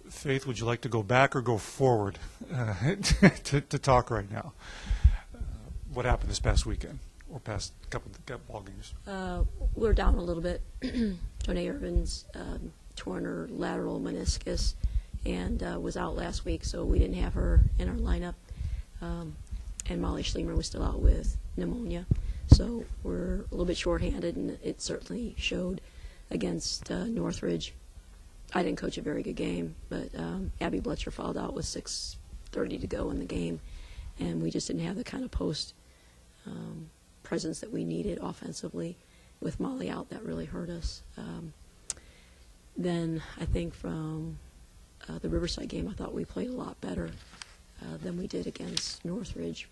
Faith, would you like to go back or go forward to talk right now? What happened this past weekend or past couple of ball games? We're down a little bit. Johnny Irvin's torn her lateral meniscus and was out last week, so we didn't have her in our lineup. And Molly Schlemer was still out with pneumonia. So we're a little bit shorthanded, and it certainly showed against Northridge. I didn't coach a very good game, but Abby Bletcher fouled out with 6:30 to go in the game, and we just didn't have the kind of post presence that we needed offensively. With Molly out, that really hurt us. Then I think from the Riverside game, I thought we played a lot better than we did against Northridge.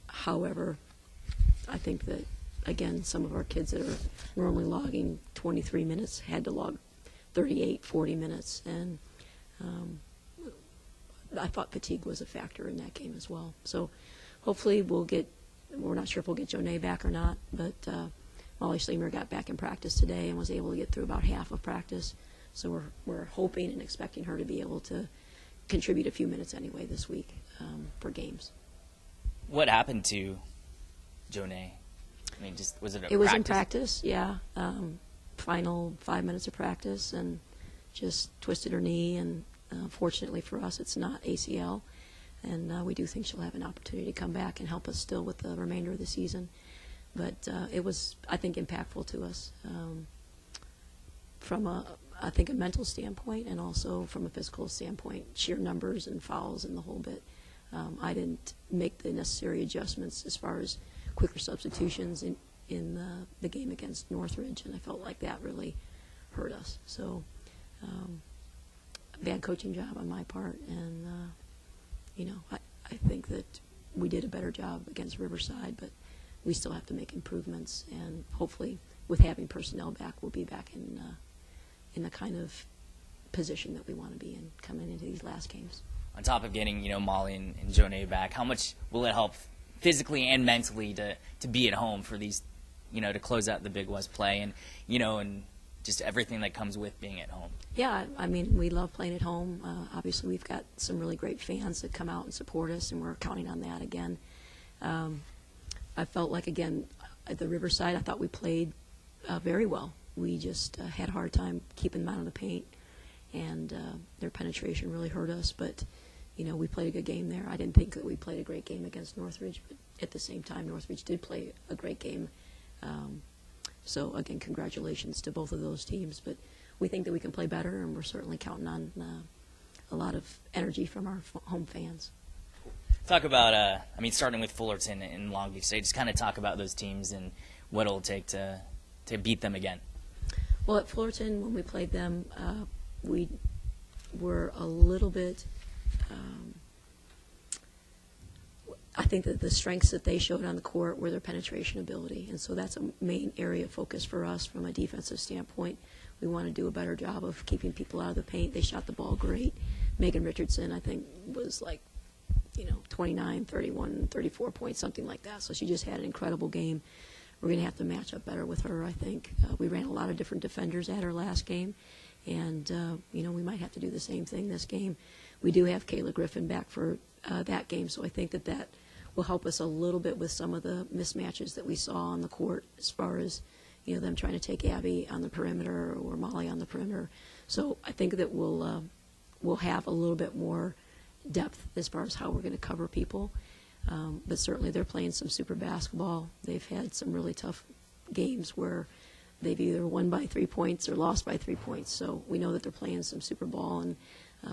However, I think that, again, some of our kids that are normally logging 23 minutes had to log 38, 40 minutes, and I thought fatigue was a factor in that game as well. So hopefully we're not sure if we'll get Jonay back or not, but Molly Schlemer got back in practice today and was able to get through about half of practice. So we're hoping and expecting her to be able to contribute a few minutes anyway this week for games. What happened to Jonay? I mean, was it It was in practice, yeah. Final 5 minutes of practice, and just twisted her knee, and fortunately for us, it's not ACL, and we do think she'll have an opportunity to come back and help us still with the remainder of the season. But it was, I think, impactful to us from a mental standpoint, and also from a physical standpoint, sheer numbers and fouls and the whole bit. I didn't make the necessary adjustments as far as quicker substitutions in the game against Northridge, and I felt like that really hurt us. So bad coaching job on my part, and I think that we did a better job against Riverside, but we still have to make improvements, and hopefully with having personnel back, we'll be back in the kind of position that we want to be in coming into these last games. On top of getting Molly and Jonay back, how much will it help physically and mentally to be at home for these, to close out the Big West play, and and just everything that comes with being at home? Yeah, I mean, we love playing at home. Obviously, we've got some really great fans that come out and support us, and we're counting on that again. I felt like, again, at the Riverside, I thought we played very well. We just had a hard time keeping them out of the paint, and their penetration really hurt us. But, we played a good game there. I didn't think that we played a great game against Northridge, but at the same time, Northridge did play a great game. So, again, congratulations to both of those teams. But we think that we can play better, and we're certainly counting on a lot of energy from our home fans. Talk about, starting with Fullerton and Long Beach State, just kind of talk about those teams and what it'll take to beat them again. Well, at Fullerton, when we played them, we were a little bit, I think that the strengths that they showed on the court were their penetration ability, and so that's a main area of focus for us from a defensive standpoint. We want to do a better job of keeping people out of the paint. They shot the ball great. Megan Richardson, I think, was 29, 31, 34 points, something like that. So she just had an incredible game. We're going to have to match up better with her, I think. We ran a lot of different defenders at her last game, and, we might have to do the same thing this game. We do have Kayla Griffin back for that game, so I think that will help us a little bit with some of the mismatches that we saw on the court as far as, them trying to take Abby on the perimeter or Molly on the perimeter. So I think that we'll have a little bit more depth as far as how we're going to cover people. But certainly they're playing some super basketball. They've had some really tough games where they've either won by 3 points or lost by 3 points. So we know that they're playing some super ball, and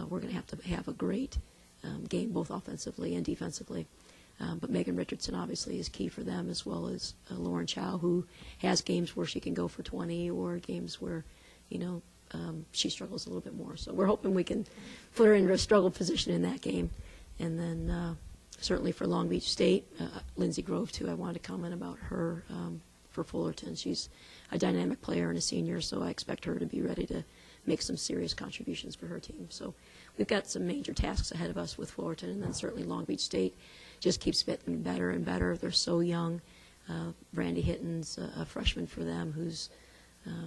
we're going to have a great game both offensively and defensively. But Megan Richardson obviously is key for them, as well as Lauren Chow, who has games where she can go for 20 or games where, she struggles a little bit more. So we're hoping we can put her in a struggle position in that game. And then certainly for Long Beach State, Lindsay Grove, too, I wanted to comment about her for Fullerton. She's a dynamic player and a senior, so I expect her to be ready to make some serious contributions for her team. So we've got some major tasks ahead of us with Fullerton, and then certainly Long Beach State just keeps getting better and better. They're so young. Brandy Hitton's a freshman for them,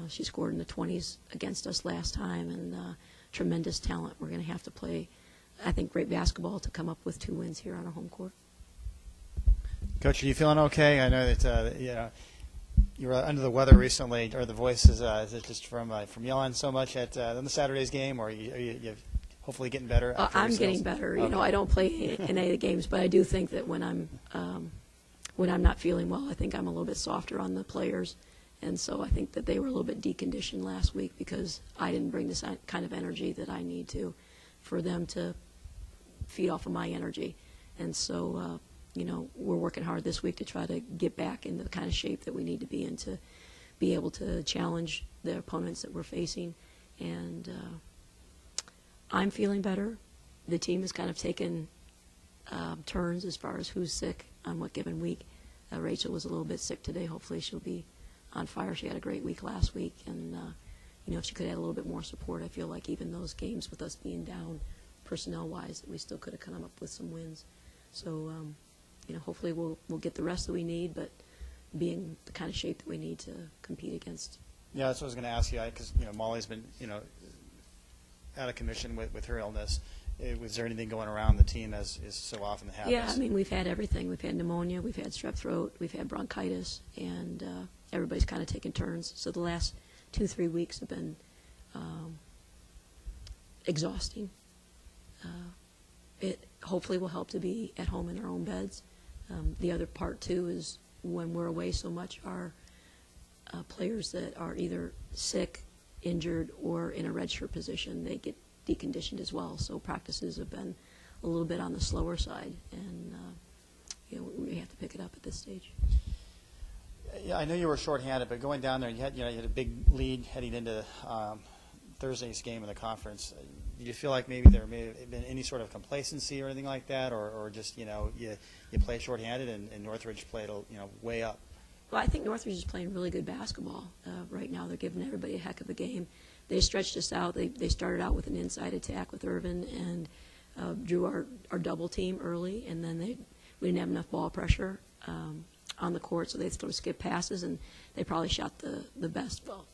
she scored in the 20s against us last time, and tremendous talent. We're going to have to play, I think, great basketball to come up with 2 wins here on our home court. Coach, are you feeling okay? I know that you were under the weather recently. Or the voice is it just from yelling so much at on the Saturday's game, or are you hopefully getting better? I'm getting better. Okay. I don't play in any of the games, but I do think that when I'm not feeling well, I think I'm a little bit softer on the players. And so I think that they were a little bit deconditioned last week because I didn't bring this kind of energy that I need to for them to feed off of my energy. And so, we're working hard this week to try to get back in the kind of shape that we need to be in to be able to challenge the opponents that we're facing. And I'm feeling better. The team has kind of taken turns as far as who's sick on what given week. Rachel was a little bit sick today. Hopefully she'll be on fire. She had a great week last week, and if she could add a little bit more support, I feel like even those games with us being down personnel-wise, we still could have come up with some wins. So, hopefully we'll get the rest that we need, but be in the kind of shape that we need to compete against. Yeah, that's what I was going to ask you, because Molly's been out of commission with her illness. Was there anything going around the team as is so often happens? Yeah, I mean, we've had everything. We've had pneumonia, we've had strep throat, we've had bronchitis, and everybody's kind of taken turns. So the last 2-3 weeks have been exhausting. It hopefully will help to be at home in our own beds. The other part, too, is when we're away so much, our players that are either sick, injured, or in a redshirt position, they get deconditioned as well. So practices have been a little bit on the slower side, and we have to pick it up at this stage. Yeah, I know you were shorthanded, but going down there, you had a big lead heading into Thursday's game in the conference. Did you feel like maybe there may have been any sort of complacency or anything like that, or just you play shorthanded and Northridge played way up? Well, I think Northridge is playing really good basketball right now. They're giving everybody a heck of a game. They stretched us out. They started out with an inside attack with Irvin and drew our double team early, and then we didn't have enough ball pressure on the court, so they sort of skipped passes, and they probably shot the best. Well,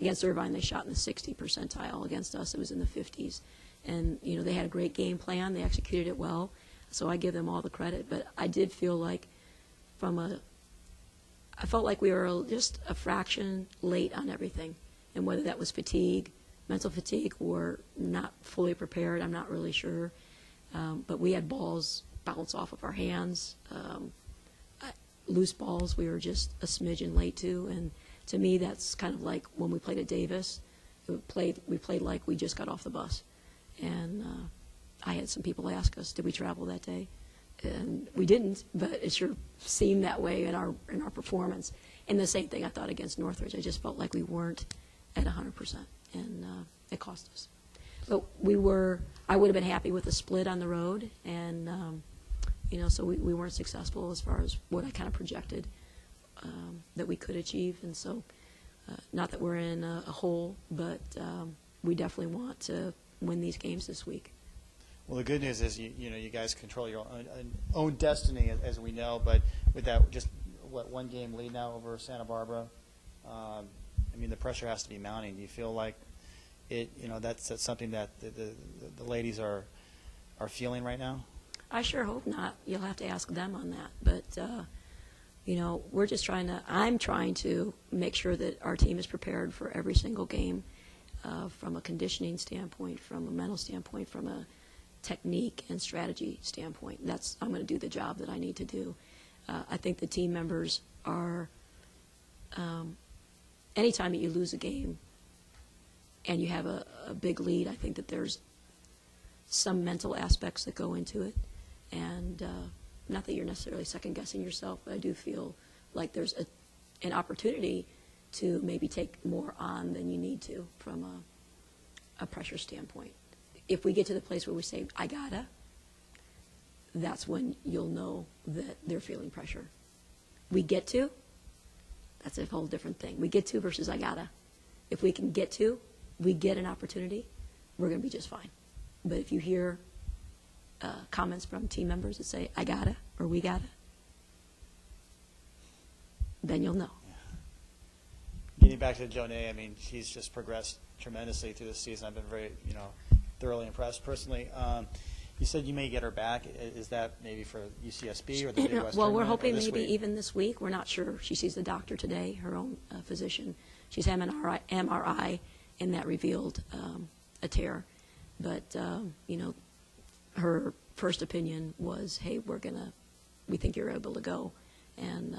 against Irvine, they shot in the 60th percentile. Against us, it was in the 50s. And, they had a great game plan. They executed it well, so I give them all the credit. But I did feel like I felt like we were just a fraction late on everything. And whether that was fatigue, mental fatigue, or not fully prepared, I'm not really sure. But we had balls bounce off of our hands. Loose balls, we were just a smidgen late to. And to me, that's kind of like when we played at Davis. We played like we just got off the bus. And I had some people ask us, did we travel that day? And we didn't, but it sure seemed that way in our performance. And the same thing I thought against Northridge. I just felt like we weren't at 100%, and it cost us. But I would have been happy with a split on the road, and so we weren't successful as far as what I kind of projected that we could achieve. And so, not that we're in a hole, but we definitely want to win these games this week. Well, the good news is you guys control your own destiny, as we know. But with that, just one game lead now over Santa Barbara. The pressure has to be mounting. Do you feel like that's something that the ladies are feeling right now? I sure hope not. You'll have to ask them on that. But we're just I'm trying to make sure that our team is prepared for every single game, from a conditioning standpoint, from a mental standpoint, from a technique and strategy standpoint. I'm going to do the job that I need to do. I think the team members are, anytime that you lose a game and you have a big lead, I think that there's some mental aspects that go into it. And not that you're necessarily second-guessing yourself, but I do feel like there's an opportunity to maybe take more on than you need to from a pressure standpoint. If we get to the place where we say, I gotta, that's when you'll know that they're feeling pressure. We get to, that's a whole different thing. We get to versus I gotta. If we can get to, we get an opportunity, we're going to be just fine. But if you hear comments from team members that say, I gotta, or we gotta, then you'll know. getting back to Jonay, I mean, she's just progressed tremendously through the season. I've been very, thoroughly impressed personally. You said you may get her back. Is that maybe for UCSB or the Midwest Well, we're tournament, or hoping this maybe week? even this week. We're not sure. She sees the doctor today, her own physician. She's had an MRI, and that revealed a tear. But, her first opinion was, hey, we think you're able to go and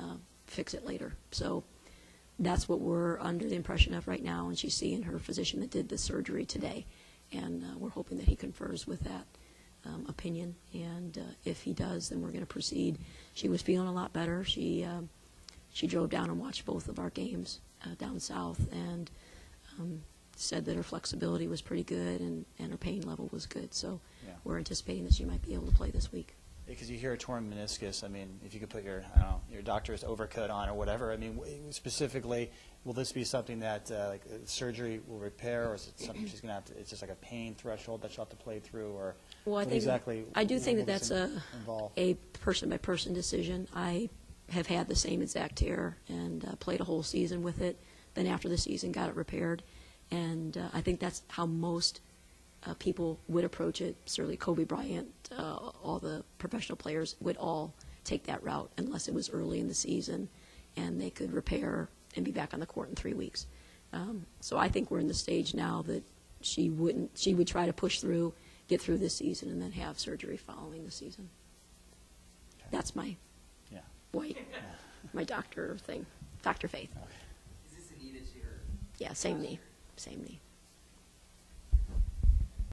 fix it later. So that's what we're under the impression of right now, and she's seeing her physician that did the surgery today. And we're hoping that he confers with that opinion, and if he does, then we're going to proceed. She was feeling a lot better. She drove down and watched both of our games down south, and said that her flexibility was pretty good and her pain level was good. So Yeah. we're anticipating that she might be able to play this week. Because you hear a torn meniscus, I mean, if you could put your doctor's overcoat on or whatever, I mean, specifically, will this be something that surgery will repair, or is it something she's going to have to, it's just like a pain threshold that she'll have to play through, or Well, what exactly? I do think will that this that's involve? a person-by-person decision. I have had the same exact tear and played a whole season with it. Then after the season, got it repaired. And I think that's how most people would approach it. Certainly Kobe Bryant, all the professional players would all take that route unless it was early in the season and they could repair and be back on the court in 3 weeks. So I think we're in the stage now that she would try to push through, get through this season, and then have surgery following the season. Okay. That's my Yeah. my doctor thing, Dr. Faith. Okay. Is this a knee that you're? Yeah, same knee.